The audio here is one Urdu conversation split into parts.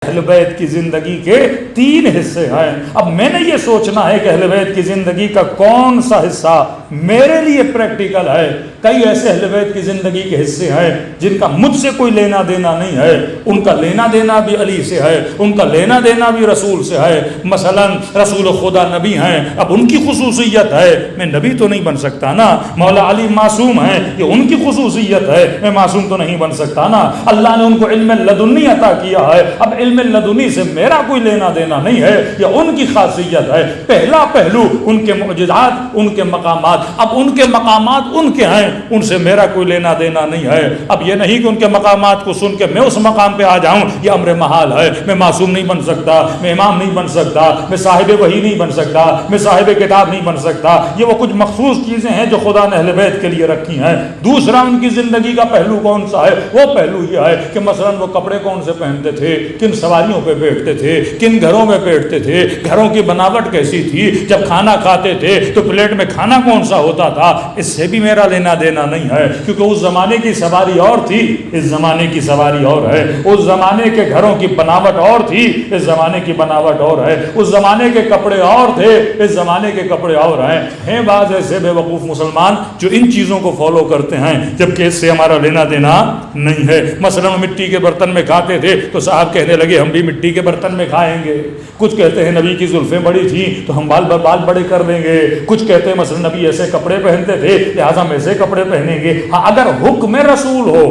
اہل بیت کی زندگی کے 3 حصے ہیں. اب میں نے یہ سوچنا ہے کہ اہل بیت کی زندگی کا کون سا حصہ میرے لیے پریکٹیکل ہے. کئی ایسے اہل بیت کی زندگی کے حصے ہیں جن کا مجھ سے کوئی لینا دینا نہیں ہے. ان کا لینا دینا بھی علی سے ہے, ان کا لینا دینا بھی رسول سے ہے. مثلا رسول خدا نبی ہیں, اب ان کی خصوصیت ہے, میں نبی تو نہیں بن سکتا نا. مولا علی معصوم ہیں, یہ ان کی خصوصیت ہے, میں معصوم تو نہیں بن سکتا نا. اللہ نے ان کو علم لدنی عطا کیا ہے, اب علم لدنی سے میرا کوئی لینا دینا نہیں ہے, یہ ان کی خاصیت ہے. پہلا پہلو ان کے معجزات, ان کے مقامات. اب ان کے مقامات ان کے ہیں, ان سے میرا کوئی لینا دینا نہیں ہے. اب یہ نہیں کہ ان کے مقامات کو سن کے میں اس مقام پہ آ جاؤں, یہ امر محال ہے. میں معصوم نہیں بن سکتا, میں امام نہیں بن سکتا, میں صاحب وحی نہیں بن سکتا, میں صاحب کتاب نہیں بن سکتا. یہ وہ کچھ مخصوص چیزیں ہیں جو خدا نے اہل بیت کے لیے رکھی ہیں. دوسرا ان کی زندگی کا پہلو کون سا ہے؟ وہ پہلو یہ ہے کہ مثلا وہ کپڑے کون سے پہنتے تھے, کن سواریوں پہ بیٹھتے تھے, کن گھروں میں بیٹھتے تھے, گھروں کی بناوٹ کیسی تھی, جب کھانا کھاتے تھے تو پلیٹ میں کھانا کون سا ہوتا تھا. اس سے بھی میرا لینا دینا نہیں ہے, کیونکہ اس زمانے کی سواری اور تھی, اس زمانے کی سواری اور ہے. اس زمانے کے گھروں کی بناوٹ اور تھی, اس زمانے کی بناوٹ اور ہے. اس زمانے کے کپڑے اور تھے, اس زمانے کے کپڑے اور ہیں. ہیں بعض ایسے بے وقوف مسلمان جو ان چیزوں کو فالو کرتے ہیں جبکہ اس سے ہمارا لینا دینا نہیں ہے. مثلا مٹی کے برتن میں کھاتے تھے تو صاحب کہنے لگے ہم بھی مٹی کے برتن میں کھائیں گے. کچھ کہتے ہیں نبی کی زلفیں بڑی تھیں تو ہم بال بڑے کر لیں گے. کچھ کہتے ہیں مثلا نبی ایسے کپڑے پہنتے تھے لہٰذا ہم ایسے کپڑے پہنیں گے. ہاں اگر حکم رسول ہو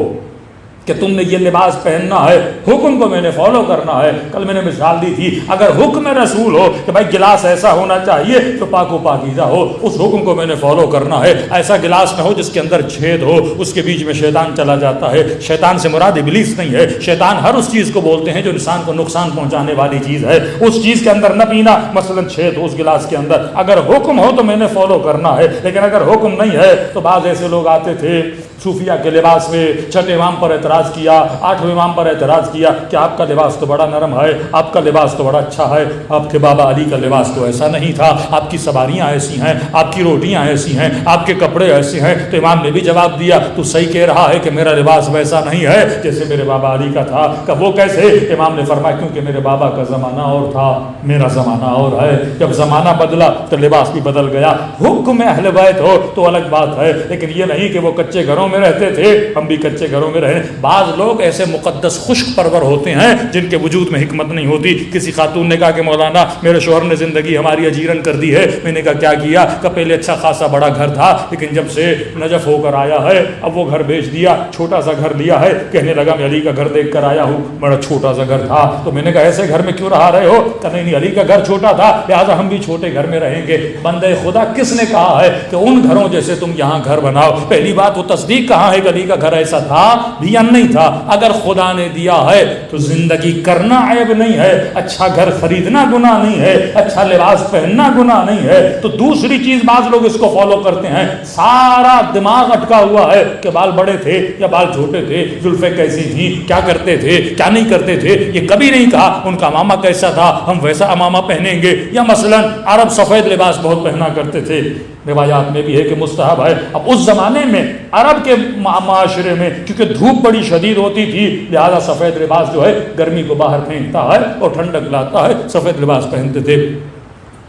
کہ تم نے یہ لباس پہننا ہے, حکم کو میں نے فالو کرنا ہے. کل میں نے مثال دی تھی, اگر حکم رسول ہو کہ بھائی گلاس ایسا ہونا چاہیے تو پاک و پاکیزہ ہو, اس حکم کو میں نے فالو کرنا ہے. ایسا گلاس نہ ہو جس کے اندر چھید ہو, اس کے بیچ میں شیطان چلا جاتا ہے. شیطان سے مراد ابلیس نہیں ہے, شیطان ہر اس چیز کو بولتے ہیں جو انسان کو نقصان پہنچانے والی چیز ہے. اس چیز کے اندر نہ پینا, مثلا چھید ہو اس گلاس کے اندر, اگر حکم ہو تو میں نے فالو کرنا ہے. لیکن اگر حکم نہیں ہے تو بعض ایسے لوگ آتے تھے صوفیہ کے لباس میں, 6 امام پر اعتراض کیا, 8ویں امام پر اعتراض کیا کہ آپ کا لباس تو بڑا نرم ہے, آپ کا لباس تو بڑا اچھا ہے, آپ کے بابا علی کا لباس تو ایسا نہیں تھا, آپ کی سواریاں ایسی ہیں, آپ کی روٹیاں ایسی ہیں, آپ کے کپڑے ایسے ہیں. تو امام نے بھی جواب دیا تو صحیح کہہ رہا ہے کہ میرا لباس ویسا نہیں ہے جیسے میرے بابا علی کا تھا. کہ وہ کیسے؟ امام نے فرمایا کیونکہ میرے بابا کا زمانہ اور تھا, میرا زمانہ اور ہے. جب زمانہ بدلا تو لباس بھی بدل گیا. حکم اہل بیت ہو تو الگ بات ہے, لیکن یہ نہیں کہ وہ کچے گھروں میں رہتے تھے ہم بھی کچے گھروں میں رہے. بعض لوگ ایسے مقدس خشک پرور ہوتے ہیں جن کے وجود میں حکمت نہیں ہوتی. کسی خاتون نے کہا کہ مولانا میرے شوہر نے زندگی ہماری اجیرن کر دی ہے. میں نے کہا کیا کہ پہلے اچھا خاصا بڑا گھر تھا, لیکن جب سے نجف ہو کر آیا ہے اب وہ گھر بیچ دیا, چھوٹا سا گھر لیا ہے. کہنے لگا میں علی کا گھر دیکھ کر آیا ہوں, بڑا چھوٹا سا گھر تھا. تو میں نے کہا ایسے گھر میں کیوں رہا رہے ہو؟ کہ نہیں علی کا گھر چھوٹا تھا لہٰذا ہم بھی چھوٹے گھر میں رہیں گے. بندے خدا کس نے کہا ہے کہ ان گھروں جیسے تم یہاں گھر بناؤ؟ پہلی بات وہ تصدیق کہاں ہے کہ علی کا گھر ایسا تھا بھی یا نہیں تھا. اگر خدا نے دیا ہے تو زندگی کرنا عیب نہیں ہے, اچھا گھر خریدنا گناہ نہیں ہے, اچھا لباس پہننا گناہ نہیں ہے. تو دوسری چیز بعض لوگ اس کو فالو کرتے ہیں, سارا دماغ اٹکا ہوا ہے کہ بال بڑے تھے یا بال چھوٹے تھے, زلفیں کیسی تھیں, کیا کرتے تھے کیا نہیں کرتے تھے. یہ کبھی نہیں کہا ان کا امامہ کیسا تھا ہم ویسا امامہ پہنیں گے. یا مثلا عرب سفید لباس بہت پہنا کرتے تھے, روایات میں بھی ہے کہ مستحب ہے. اب اس زمانے میں عرب کے معاشرے میں کیونکہ دھوپ بڑی شدید ہوتی تھی لہذا سفید لباس جو ہے گرمی کو باہر پھینکتا ہے اور ٹھنڈک لاتا ہے, سفید لباس پہنتے تھے,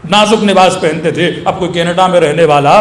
نازک لباس پہنتے تھے. اب کوئی کینیڈا میں رہنے والا,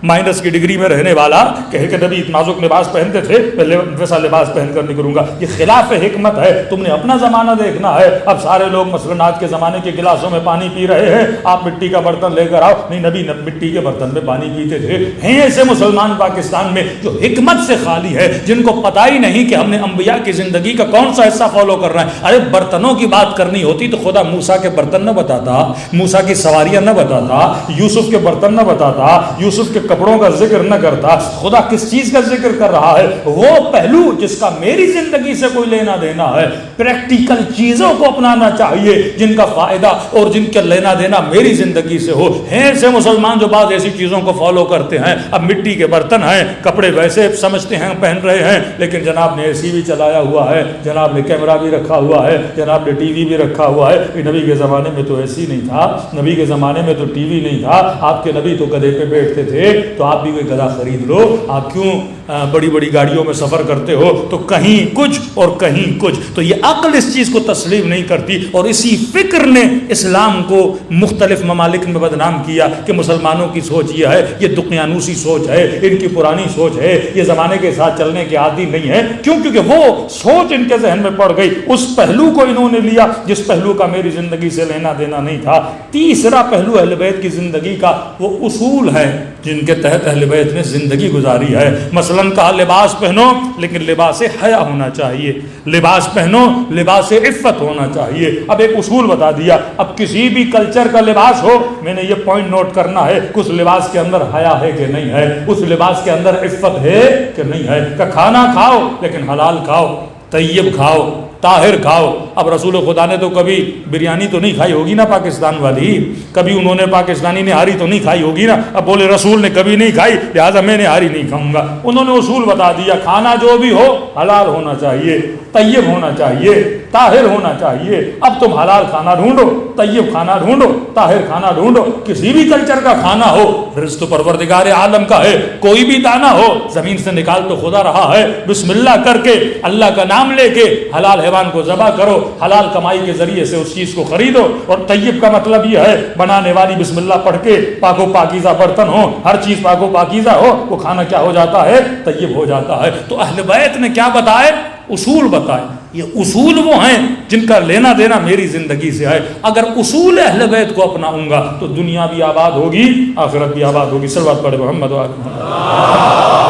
مائنس کی ڈگری میں رہنے والا کہے کہ نبی نازک لباس پہنتے تھے میں ویسا لباس پہن کر نکلوں گا, یہ خلاف حکمت ہے. تم نے اپنا زمانہ دیکھنا ہے. اب سارے لوگ مثلاً آج کے زمانے کے گلاسوں میں پانی پی رہے ہیں, آپ مٹی کا برتن لے کر آؤ. نہیں, نبی مٹی کے برتن میں پانی پیتے تھے. ہیں ایسے مسلمان پاکستان میں جو حکمت سے خالی ہے, جن کو پتہ ہی نہیں کہ ہم نے انبیاء کی زندگی کا کون سا حصہ فالو کرنا ہے. ارے برتنوں کی بات کرنی ہوتی تو خدا موسیٰ کے برتن نہ بتاتا, موسیٰ کی سواریاں نہ بتاتا, یوسف کے برتن نہ بتاتا, یوسف کے کپڑوں کا ذکر نہ کرتا. خدا کس چیز کا ذکر کر رہا ہے؟ وہ پہلو جس کا میری زندگی سے کوئی لینا دینا ہے. پریکٹیکل چیزوں کو اپنانا چاہیے جن کا فائدہ اور جن کا لینا دینا میری زندگی سے ہو. ہیں ایسے مسلمان جو بعض ایسی چیزوں کو فالو کرتے ہیں. اب مٹی کے برتن ہیں, کپڑے ویسے سمجھتے ہیں پہن رہے ہیں, لیکن جناب نے اے سی بھی چلایا ہوا ہے, جناب نے کیمرہ بھی رکھا ہوا ہے, جناب نے ٹی وی بھی رکھا ہوا ہے. نبی کے زمانے میں تو ایسی نہیں تھا, نبی کے زمانے میں تو ٹی وی نہیں تھا. آپ کے نبی تو گدھے پہ بیٹھتے تھے, تو آپ بھی کوئی گدھا خرید لو. آپ کیوں بڑی بڑی گاڑیوں میں سفر کرتے ہو تو کہیں کچھ اور کہیں کچھ. تو یہ عقل اس چیز کو تسلیم نہیں کرتی, اور اسی فکر نے اسلام کو مختلف ممالک میں بدنام کیا کہ مسلمانوں کی سوچ یہ ہے, یہ دقیانوسی سوچ ہے, ان کی پرانی سوچ ہے, یہ زمانے کے ساتھ چلنے کے عادی نہیں ہے. کیوں؟ کیونکہ وہ سوچ ان کے ذہن میں پڑ گئی, اس پہلو کو انہوں نے لیا جس پہلو کا میری زندگی سے لینا دینا نہیں تھا. تیسرا پہلو اہل بیت کی زندگی کا وہ اصول ہے جن کے تحت اہل بیت نے زندگی گزاری ہے. مثلاً کہا لباس پہنو لیکن لباس حیا ہونا چاہیے, لباس پہنو لباس عفت ہونا چاہیے. اب ایک اصول بتا دیا. اب کسی بھی کلچر کا لباس ہو, میں نے یہ پوائنٹ نوٹ کرنا ہے کہ اس لباس کے اندر حیا ہے کہ نہیں ہے, اس لباس کے اندر عفت ہے کہ نہیں ہے. کہ کھانا کھاؤ لیکن حلال کھاؤ, طیب کھاؤ, طاہر کھاؤ. اب رسول خدا نے تو کبھی بریانی تو نہیں کھائی ہوگی نا پاکستان والی, کبھی انہوں نے پاکستانی نہاری تو نہیں کھائی ہوگی نا. اب بولے رسول نے کبھی نہیں کھائی لہٰذا میں نہاری نہیں کھاؤں گا. انہوں نے اصول بتا دیا, کھانا جو بھی ہو حلال ہونا چاہیے, طیب ہونا چاہیے, طاہر ہونا چاہیے. اب تم حلال کھانا ڈھونڈو, طیب کھانا ڈھونڈو, طاہر کھانا ڈھونڈو. کسی بھی کلچر کا کھانا ہو, رزق پروردگار عالم کا ہے. کوئی بھی دانہ ہو زمین سے نکال تو خدا رہا ہے, بسم اللہ کر کے اللہ کا نام لے کے حلال حیوان کو ذبح کرو, حلال کمائی کے ذریعے سے اس چیز کو خریدو. اور طیب کا مطلب یہ ہے بنانے والی بسم اللہ پڑھ کے پاک و پاکیزہ برتن ہو, ہر چیز پاک و پاکیزہ ہو, وہ کھانا کیا ہو جاتا ہے؟ طیب ہو جاتا ہے. تو اہل بیت نے کیا بتائے؟ اصول بتائے. یہ اصول وہ ہیں جن کا لینا دینا میری زندگی سے ہے. اگر اصول اہل بیت کو اپناؤں گا تو دنیا بھی آباد ہوگی, آخرت بھی آباد ہوگی. صلوات پڑھے محمد و آل محمد.